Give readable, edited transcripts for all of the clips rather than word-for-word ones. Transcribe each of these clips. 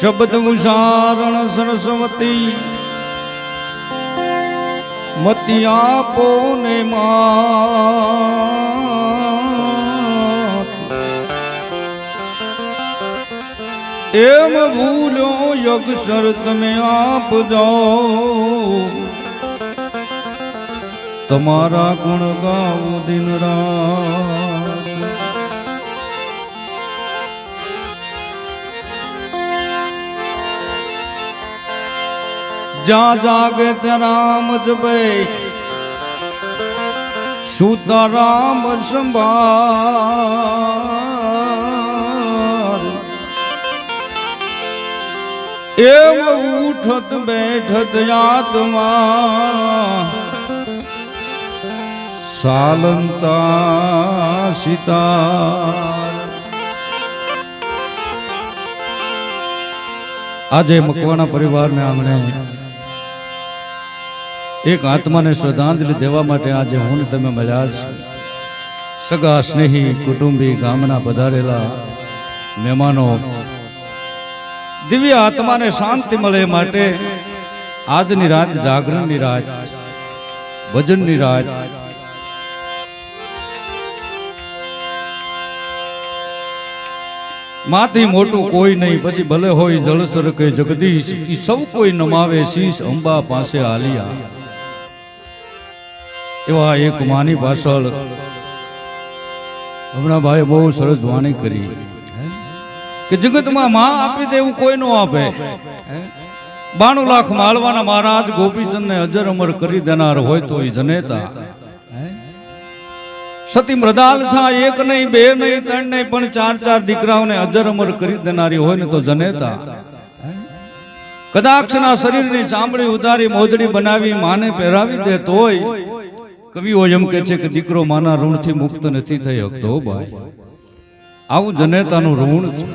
શબ્દ ઉચ્ચારણ સરસ્વતી મતિ આપો ને માત એમ ભૂલ્યો યક્ષર તમે આપજો તમારા ગુણ ગાવું દિન રાત જ્યાં જાગે ત્યાં રામ જપે સુતા રામ સંભાર એમ ઉઠત બેઠત આત્મા સાલંતા સિતાર આજે મકવાણા પરિવારને આંગણે એક આત્માને શ્રદ્ધાંજલિ દેવા માટે આજે હું તમે મળ્યા છે. સગા સ્નેહી કુટુંબી ગામના પધારેલા મહેમાનો દિવ્ય આત્માને શાંતિ મળે માટે આજની રાત જાગરણની રાત ભજનની રાત માથી મોટું કોઈ નહીં પછી ભલે હોય જળસર કે જગદીશ ઈ સૌ કોઈ નમાવે શીશ અંબા પાસે આલિયા. એવા એક માની પાછળ હમણાં ભાઈ બહુ સરસ વાણી કરી કે જગતમાં માં આપી દે એવું કોઈ નો આપે. 92 લાખ માળવાના મહારાજ ગોપીચંદને અજર અમર કરી દેનાર હોય તો એ જનેતા. સતી મૃદાલ છા એક નહીં બે નહીં ત્રણ નહીં પણ 4 દીકરાઓને અજર અમર કરી દેનારી હોય ને તો જનેતા. કદાક્ષના શરીરની ચામડી ઉતારી મોજડી બનાવી માને પહેરાવી દે તોય કવિઓ એમ કે છે કે દીકરો માના ઋણથી મુક્ત નથી થઈ શકતો ભાઈ. આવું જનેતાનું ઋણ છે.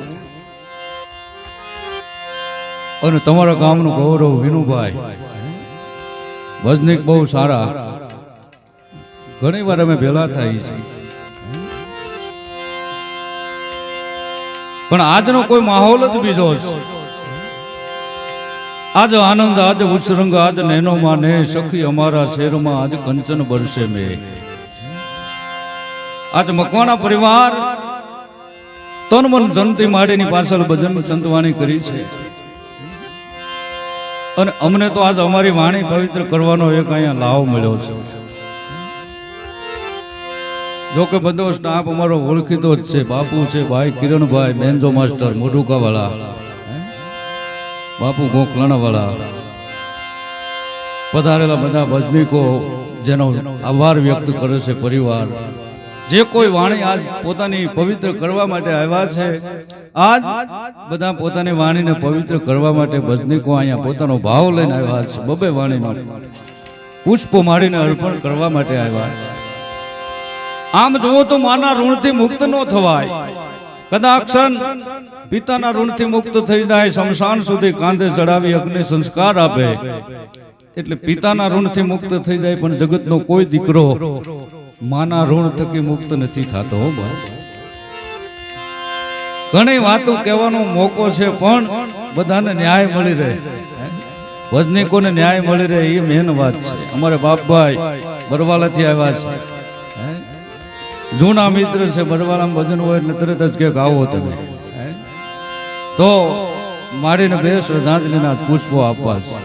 અને તમારા ગામનું ગૌરવ વિનુભાઈ ભજનિક બહુ સારા, ઘણી વાર અમે ભેળા થાય છે, પણ આજનો કોઈ માહોલ જ બીજો છે. આજ આનંદ આજ ઉત્સરંગ આજ નૈનો માને સખી અમારા શેરમાં આજ કંચન બરસે મેં. આજ મકવાણા પરિવાર તન મન ધનથી માડીની પાછળ ભજન સંતવાણી કરી છે. અને અમને તો આજ અમારી વાણી પવિત્ર કરવાનો એક અહીંયા લાભ મળ્યો છે. જો કે બધો સ્ટાફ અમારો ઓળખીતો જ છે. બાપુ છે, ભાઈ કિરણભાઈ બેન્જો માસ્ટર મોઢુકા વાળા, બાપુ ગોખલાણા વાળા, પધારેલા બધા ભજનીકો જેનો આભાર વ્યક્ત કરે છે પરિવાર. જે કોઈ વાણી આજ પોતાની પવિત્ર કરવા માટે આવ્યા છે, આજ બધા પોતાની વાણીને પવિત્ર કરવા માટે ભજનીકો અહીંયા પોતાનો ભાવ લઈને આવ્યા છે. બબે વાણીનો પુષ્પો માડીને અર્પણ કરવા માટે આવ્યા છે. આમ જુઓ તો માના ઋણથી મુક્ત ન થવાય. કદાક્ષન પિતાના ઋણથી મુક્ત થઈ જાય, શમશાન સુધી કાંધે ચડાવી અગ્નિ સંસ્કાર આપે એટલે પિતાના ઋણથી મુક્ત થઈ જાય. પણ જગતનો કોઈ દીકરો માના ઋણ થકી મુક્ત નથી થતો. ઘણી વાતો કહેવાનો મોકો છે, પણ બધાને ન્યાય મળી રહે, ભજનીકોને ન્યાય મળી રહે એ મેન વાત છે. અમારે બાપભાઈ બરવાલાથી આવ્યા છે, જૂના મિત્ર છે. બરવાલામાં ભજન હોય એટલે તરત જ કે આવો તમે, તો મારીને બે શ્રદ્ધાંજલિના પુષ્પો આપવા છે.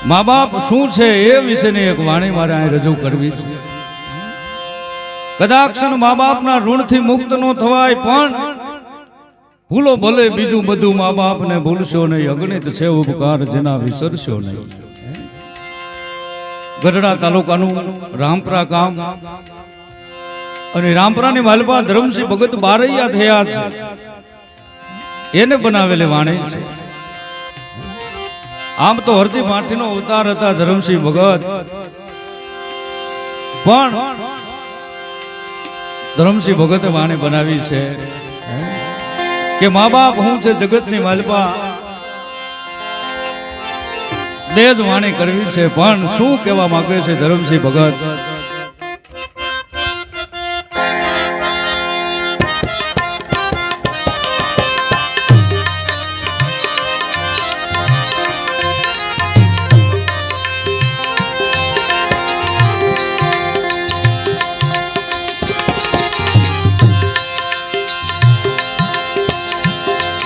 મા બાપ શું છે એ વિશેની એક વાણી મારે અહીં રજૂ કરવી છે. કદાક્ષન મા બાપના ઋણથી મુક્ત ન થવાય, પણ ભૂલો ભલે બીજું બધું મા બાપને ભૂલશો નહીં. અગણિત છે ઉપકાર જેના વિસરશો નહીં. ગઢડા તાલુકાનું રામપરા ગામ અને રામપરાની માલપા ધરમસિંહ ભગત બારૈયા થયા છે, એને બનાવેલી વાણી છે. આમ તો હરજી માઠીનો અવતાર હતા ધરમસિંહ ભગત, પણ ધરમસિંહ ભગતે વાણી બનાવી છે કે મા બાપ હું છે જગતની માલપા. બે જ વાણી કરવી છે, પણ શું કહેવા માંગે છે ધરમસિંહ ભગત?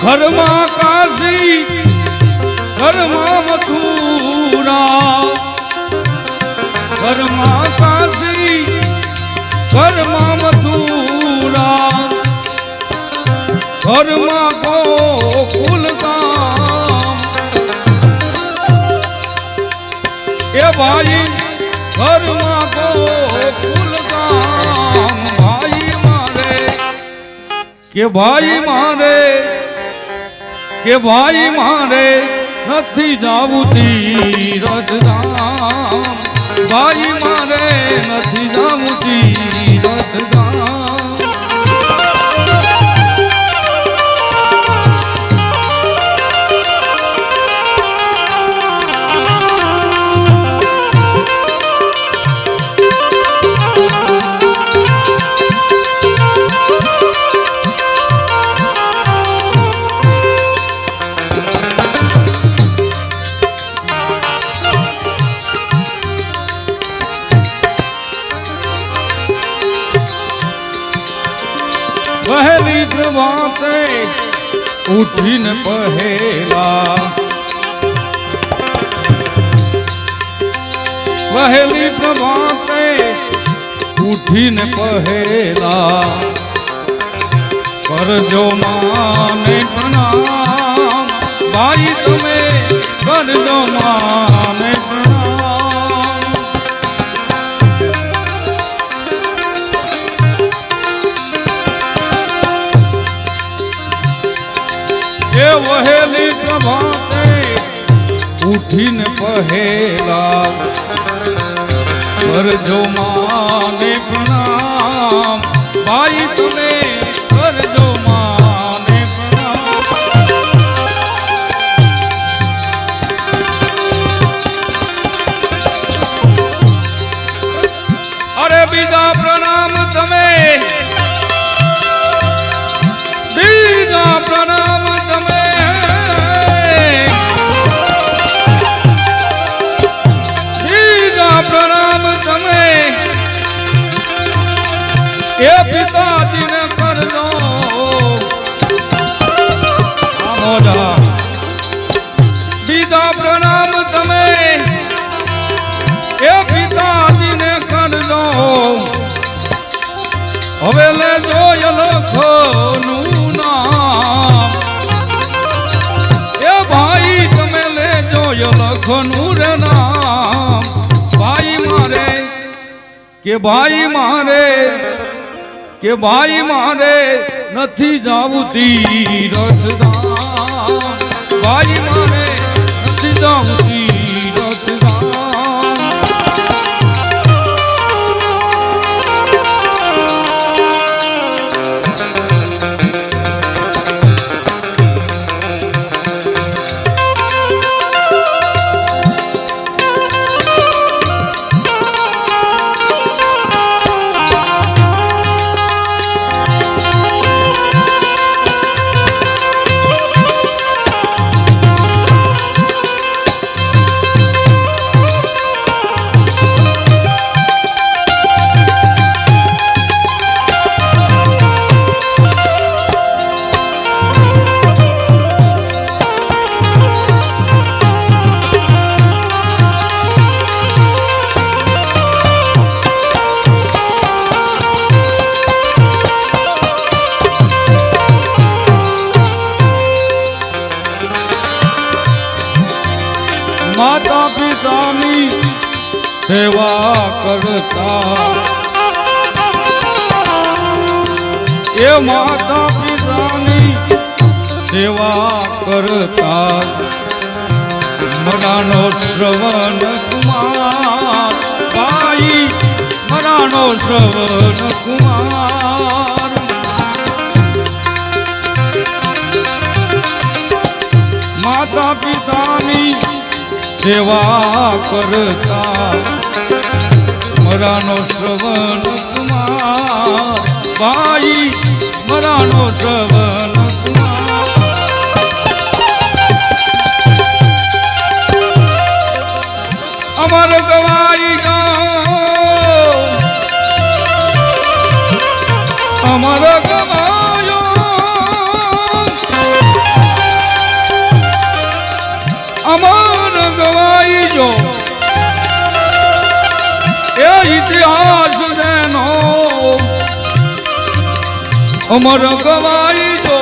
ઘરમાં કાશી ઘરમાં મથુરા ઘરમાં કાશી ઘરમાં મથુરા ઘરમાં ગોકુલ ગામ એ ભાઈ ઘરમાં ગોકુલ ગામ ભાઈ મારે કે ભાઈ મારે કે ભાઈ મારે નથી જાવું તીરથ ધામ ભાઈ મારે નથી જાવું તીરથ ધામ વહેલી પ્રભાતે ઉઠીને પહેલા વહેલી પ્રભાતે ઉઠીને પહેલા કરજો માને પ્રણામ ભાઈ તમે કરજો માને પ્રણામ એ વહેલી પ્રભાતે ઉઠીને પહેલા કરજો માને પ્રણામ ભાઈ તમે કરજો માને પ્રણામ અરે બીજા પ્રણામ તમે બીજા પ્રણામ તમે બીજા પ્રણામ તમે એ પિતાજીને કરજો બીજા પ્રણામ તમે એ પિતાજીને કરજો હવે લેજો લખનું નામ એ ભાઈ તમે લેજો લખનું રે નામ ભાઈ મારે કે ભાઈ મારે કે ભાઈ મારે નથી જાવું તીરથ ધામ ભાઈ મારે નથી જાવું તીરથ ધામ માતા પિતાની સેવા કરતા એ માતા પિતાની સેવા કરતા મરાનો શ્રવણ કુમાર ભાઈ મરાનો શ્રવણ કુમાર માતા પિતાની સેવા કરતા મરાનો શ્રવણ કુમાર ભાઈ મરાનો શ્રવણ કુમાર અમર ગવાઈ ગયો અમર ગવાયો ઇતિહાસ જેનો અમર ગવાઈ દો,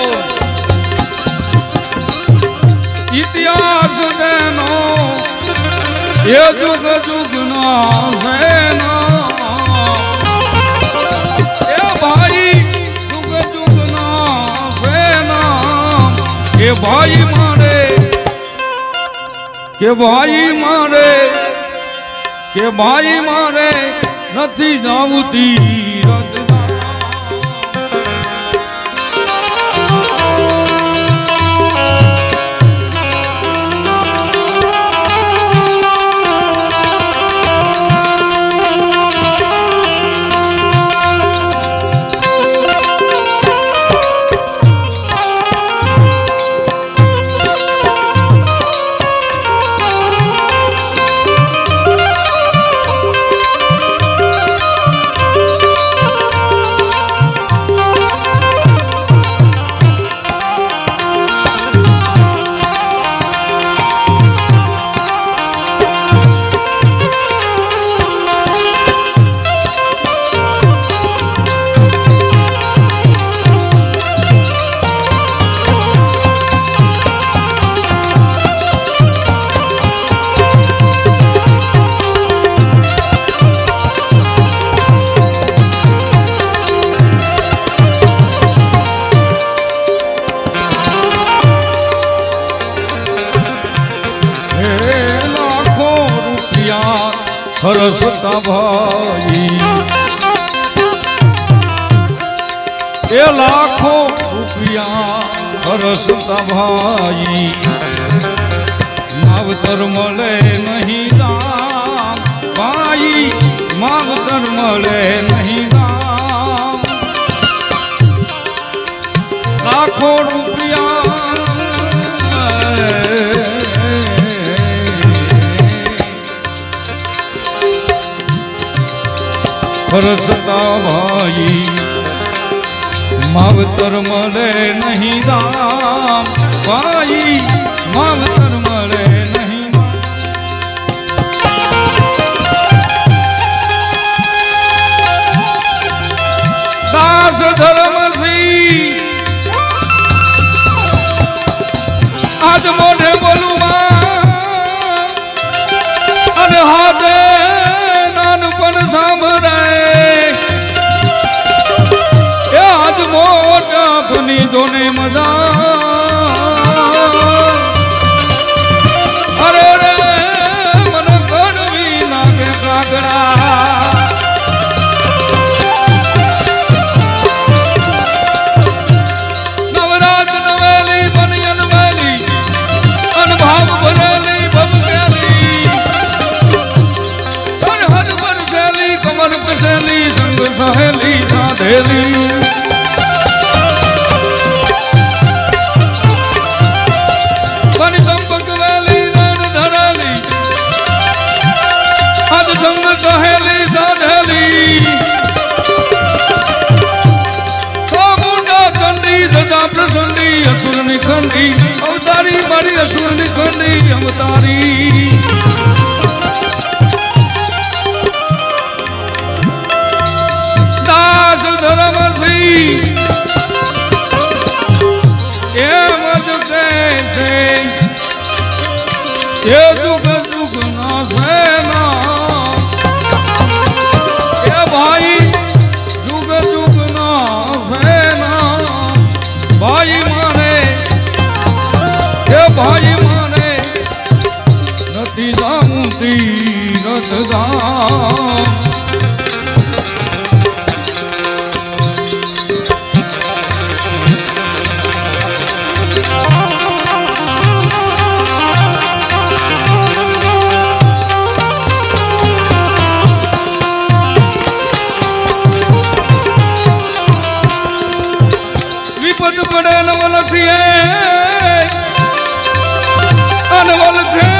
ઇતિહાસ જેનો એ જુગ જુગના સેના એ ભાઈ જુગ જુગના સેના કે ભાઈ મારે કે ભાઈ મારે કે ભાઈ મારે નથી જાવું તીરથ હરસતા ભાઈ એ લાખો રૂપિયા હરસતા ભાઈ માવતર મળે નહીં દામ ભાઈ માવતર મળે નહીં દામ લાખો રૂપિયા હરસતા ભાઈ માવતર મળે નહીં દામ ભાઈ માવતર મળે નહીં દાસ ધર્મસિંહ આજ મોઢે બોલું અને હાથે નાનપણ સાંભળે એ આજ મોટા પુની જોને મજા અરે રે મને કડવી લાગે કાગડા નવરાત નવેલી બનિયન વેલી અનભાવ ભરેલી ભમકેલી હર હર બરસેલી કમર કસેલી સંગ સહેલી સાધેલી સહેલી સાધેલી મુંડા ચંડી ધજા પ્રસંડી અસુરની ખંડી અવતારી મારી અસુરની ખંડી અવતારી દાસ ધર્મસિંહ એમ જ કહે છે એ જુગ જુગ ના સેના ભાઈ જુગ જુગ ના સેના ભાઈ મારે એ ભાઈ મારે નથી જાવું તીરથ ધામ પડે નવલખીએ અનવલખે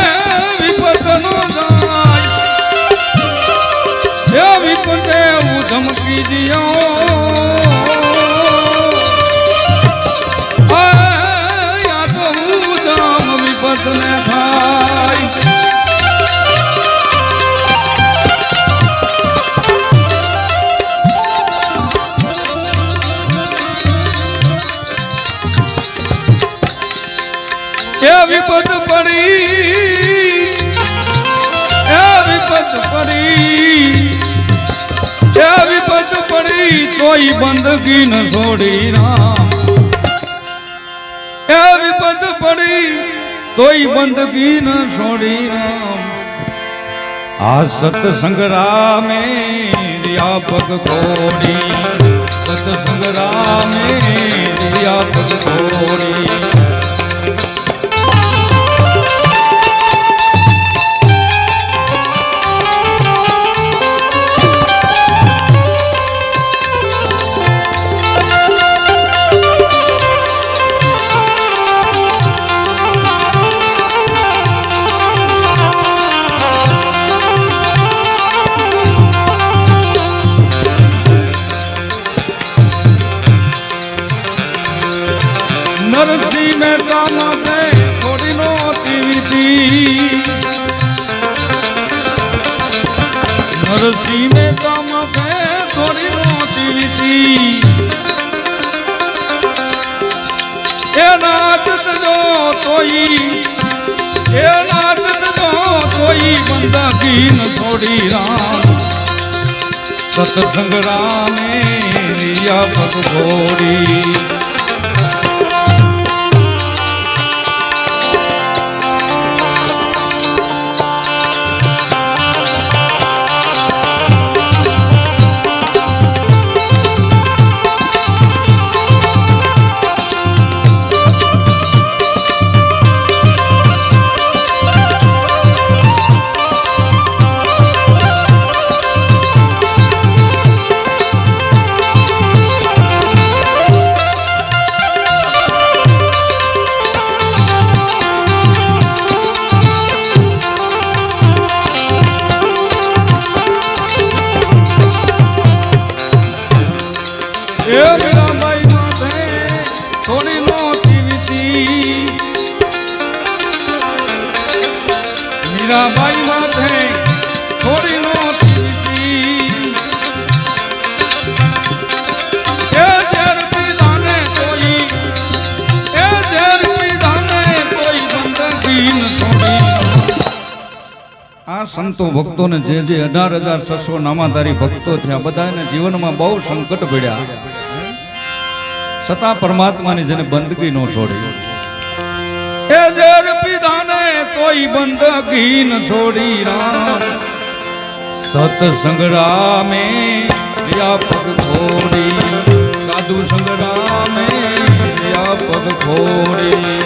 વિપત નો જાય એ વિપતે હું ધમકી દિયો યા તો હું ધમ વિપત ને થાય એ વિપત પડી, એ વિપત પડી, એ વિપત પડી તોય બંદગી ન છોડી રામ, એ વિપત પડી તોય બંદગી ન છોડી રામ, આ સતસંગરામે રિયા પગ ઘોડી, સતસંગરામે રિયા પગ ઘોડી, નરસિંહ મહેતા માટે થોડી નોતી વીતી, નરસિંહ મહેતા માટે થોડી નોતી વીતી, એ નાચ જો તોઈ, એ નાચ જો તોઈ બંદગી ન છોડી રામ, સતસંગ રામે રિયા પગ ઘોડી, એ મીરાબાઈ માથે થોડી નોતી વીતી, મીરાબાઈ માથે થોડી નોતી વીતી, એ ઝેર પીધાને તોઈ, એ ઝેર પીધાને તોઈ બંદગી ન છોડી, આ સંતો ભક્તોને જે 18,600 નામાધારી ભક્તો થયા, બધાને જીવનમાં બહુ સંકટ પડ્યા, છતાં પરમાત્માની જેને બંદગી નો છોડી, એ ઝેર પીધાને તોય બંદગી ન છોડી રામ, સતસંગ રામે રિયા પગ ઘોડી, સાધુ સંગ રામે રિયા પગ ઘોડી,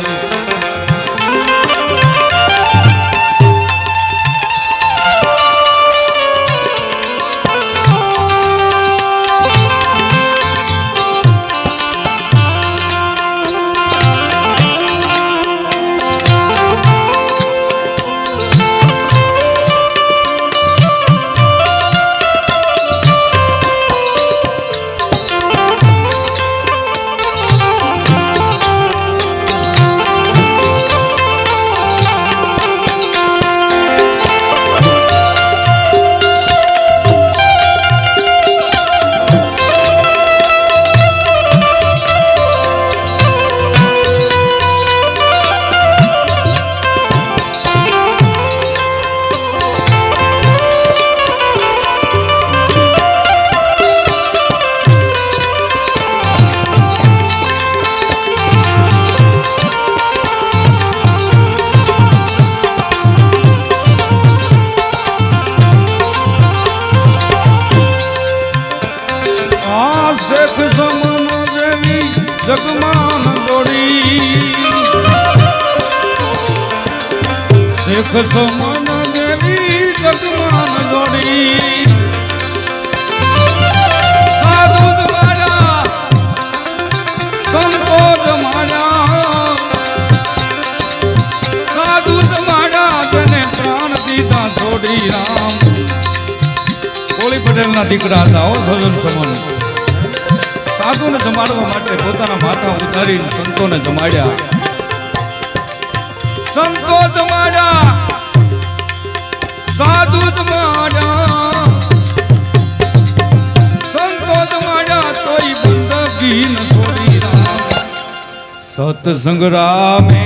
જગમાન જોડી, શેખ સમન દેવી જગમાન જોડી, સાધુ જમાડા સંતો જમાડા, સાધુ જમાડા તેને પ્રાણ દીધા છોડી રામ, કોળી પટેલ ના દીકરા હતા સજન સમન, સાધુને જમાડવા માટે પોતાના માથા ઉતારી સંતોને જમાડ્યા, સંતો જમાડ્યા, સાધુ જમાડ્યા, સંતો જમાડ્યા તોય બંદગી ન છોડી રામ, સતસંગ રામે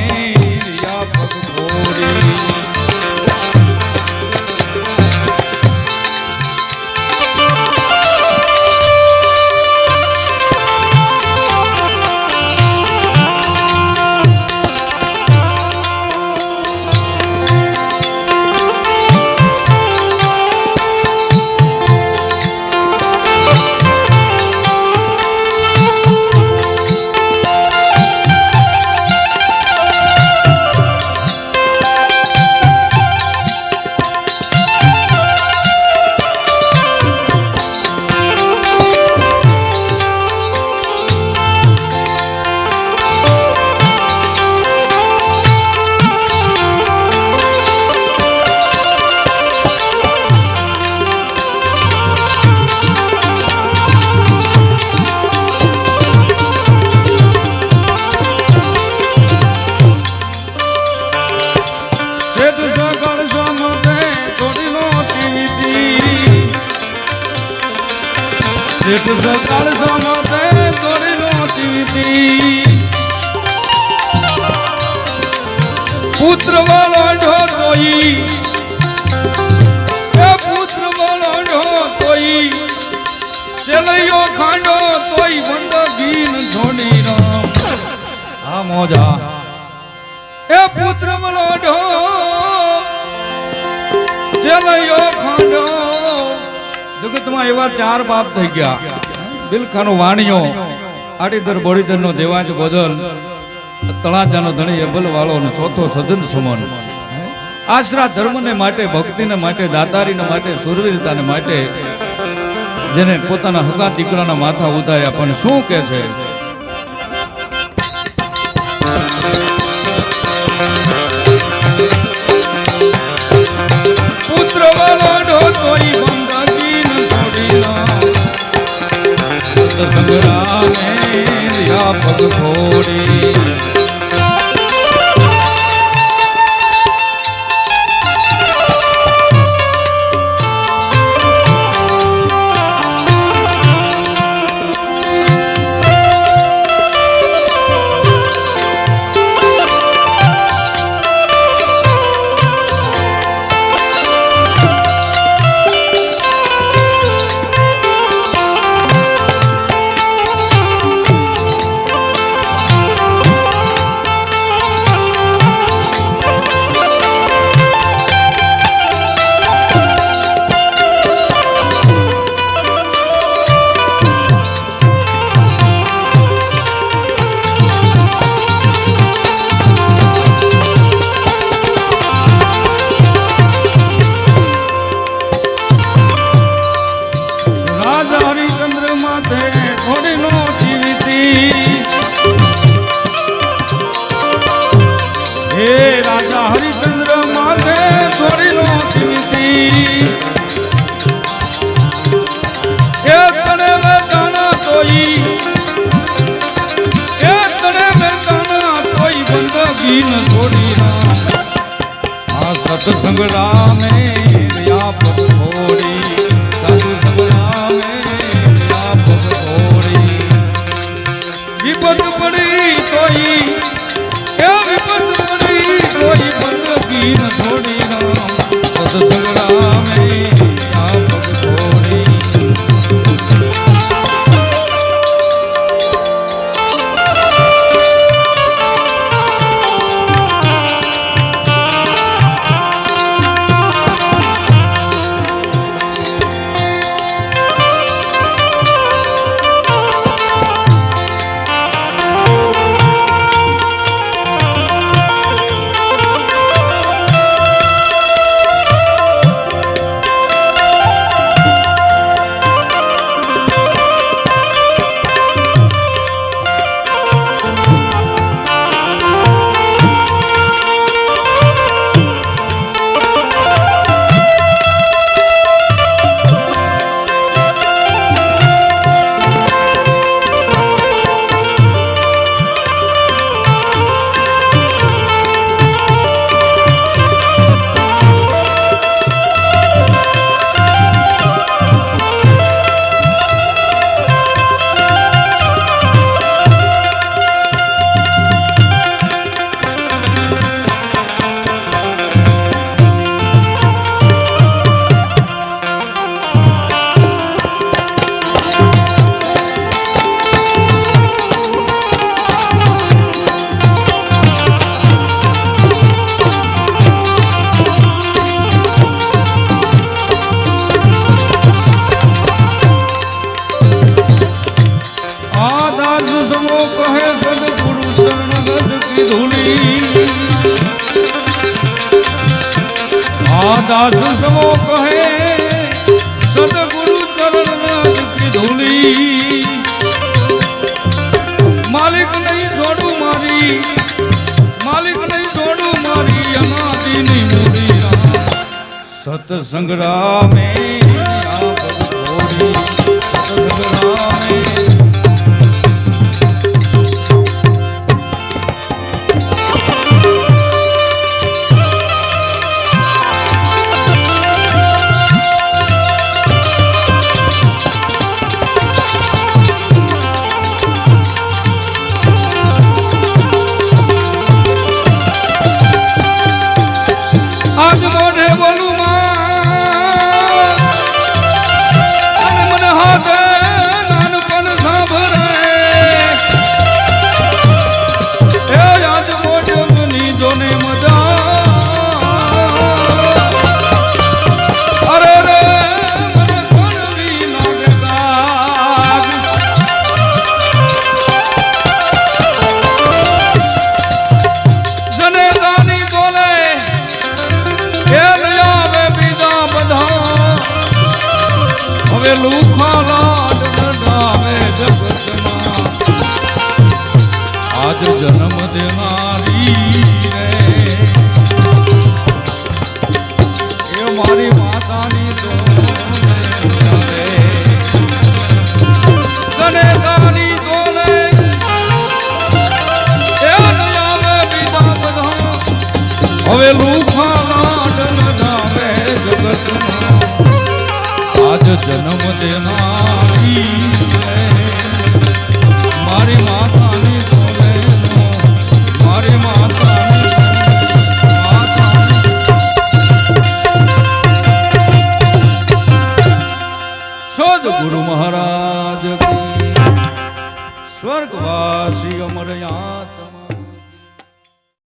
સકાળ સમતે તોડી નોતી પુત્ર વાળો તોઈ એ પુત્ર વાળો તોઈ ચલૈયો ખાંડો તોય બંદગીન છોડી રામ આ મોજા એ પુત્ર વાળો ચલૈયો ખાંડો જગતમાં એવા ચાર બાપ થઈ ગયા બિલખાનો વાણિયો આડીદર બોડીદર નો દેવાંત બદલ તળાજાનો ધણી એબલ વાળો અને ચોથો સજન સમન આશરા ધર્મને માટે ભક્તિને માટે દાતારીને માટે સુરવીરતાને માટે જેને પોતાના હગા દીકરાના માથા ઉતાર્યા પણ શું કે છે પુત્ર વાળો તોય બંદગીન છોડીના સંગ્રામે યા પગ છોડી સંગ્રામે યા પગ છોડી સાધુ સંગ્રામે યા પગ છોડી વિપત પડી તોય એ વિપત પડી તોય બંદગી ન છોડી રામ સત સંગ્રામે યા પગ છોડી દાસ સમો કહે સદગુરુ ચરણ की ધૂલી માલિક નહીં છોડું મારી અનાદિની મૂડી સત્સંગ રામે હવે લુખા લાડ નામે જગતમાં આજ જન્મ દેનારી રે એ મારી માતાની તો તને તારી તોલે એ આવે બીજા બધા હવે લુખા લાડ નામે જગતમાં આજ જન્મ દેનારી મારી માતાની તોલે મારી માતાની સદગુરુ મહારાજ સ્વર્ગવાસી અમર યાત